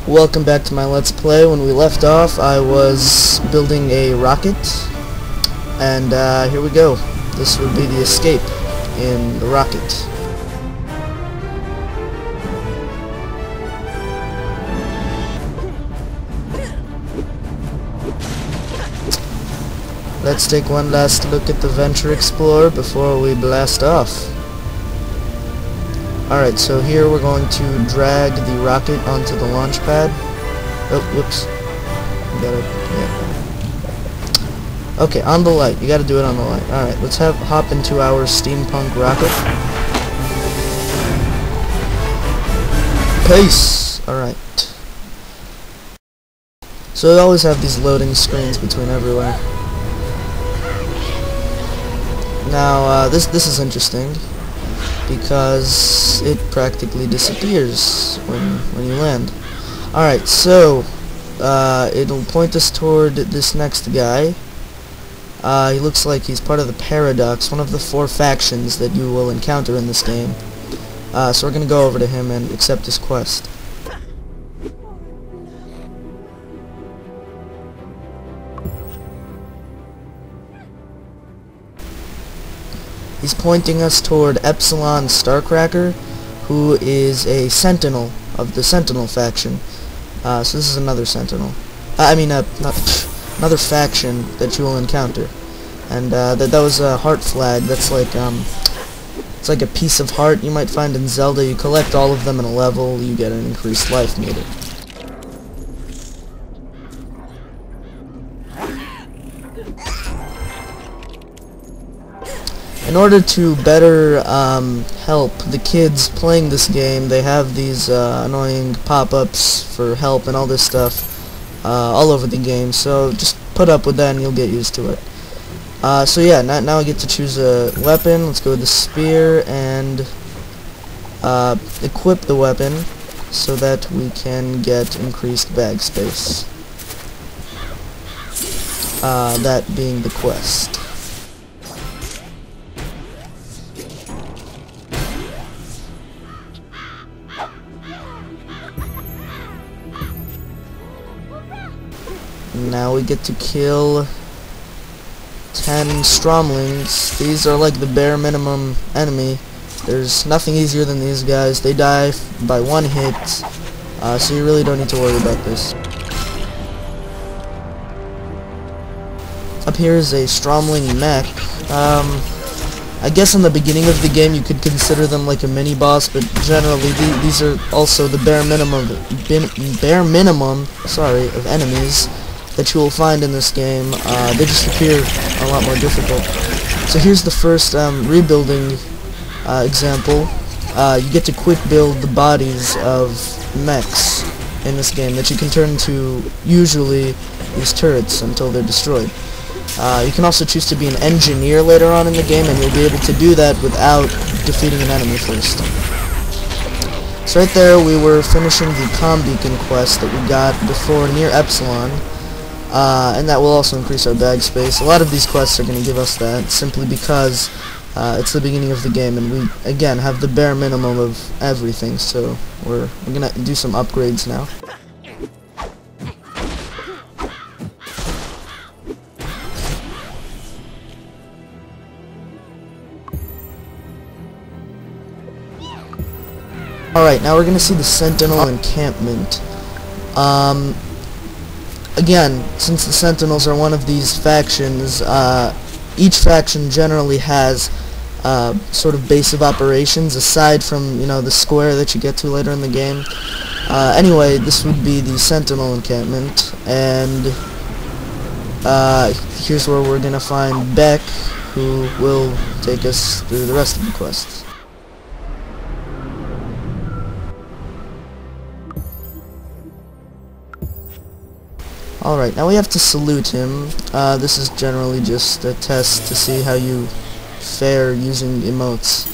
Welcome back to my Let's Play. When we left off, I was building a rocket, and here we go. This would be the escape in the rocket. Let's take one last look at the Venture Explorer before we blast off. Alright, so here we're going to drag the rocket onto the launch pad. Oh, whoops. Yeah. Okay, on the light. You gotta do it on the light. Alright, let's hop into our steampunk rocket. Pace! Alright. So we always have these loading screens between everywhere. Now, this is interesting, because it practically disappears when you land. Alright, so it'll point us toward this next guy. He looks like he's part of the Paradox, one of the 4 factions that you will encounter in this game. So we're gonna go over to him and accept his quest. He's pointing us toward Epsilon Starcracker, who is a Sentinel of the Sentinel faction. So this is another Sentinel. Another faction that you will encounter. And that was a heart flag. That's like it's like a piece of heart you might find in Zelda. You collect all of them in a level, you get an increased life meter. In order to better help the kids playing this game, they have these annoying pop-ups for help and all this stuff all over the game, so just put up with that and you'll get used to it. So yeah, now I get to choose a weapon. Let's go with the spear and equip the weapon so that we can get increased bag space. That being the quest. Now we get to kill 10 Stromlings. These are like the bare minimum enemy. There's nothing easier than these guys. They die by 1 hit, so you really don't need to worry about this. Up here is a Stromling mech. I guess in the beginning of the game you could consider them like a mini-boss, but generally these are also the bare minimum of enemies that you will find in this game. They just appear a lot more difficult. So here's the first rebuilding example. You get to quick build the bodies of mechs in this game that you can turn into usually these turrets until they're destroyed. You can also choose to be an engineer later on in the game, and you'll be able to do that without defeating an enemy first. So right there we were finishing the comm beacon quest that we got before near Epsilon. And that will also increase our bag space. A lot of these quests are going to give us that, simply because it's the beginning of the game, and we, again, have the bare minimum of everything, so we're going to do some upgrades now. Alright, now we're going to see the Sentinel encampment. Again, since the Sentinels are one of these factions, each faction generally has sort of base of operations aside from, you know, the square that you get to later in the game. Anyway, this would be the Sentinel encampment, and here's where we're gonna find Beck, who will take us through the rest of the quests. Alright, now we have to salute him. This is generally just a test to see how you fare using emotes.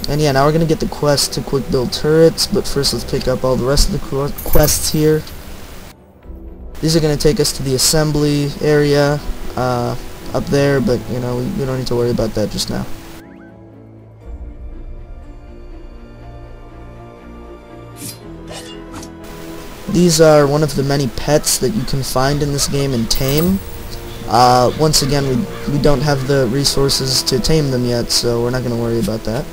And yeah, now we're gonna get the quest to quick build turrets, but first let's pick up all the rest of the quests here. These are gonna take us to the assembly area up there, but you know, we don't need to worry about that just now. These are one of the many pets that you can find in this game and tame. Once again, we don't have the resources to tame them yet, so we're not going to worry about that.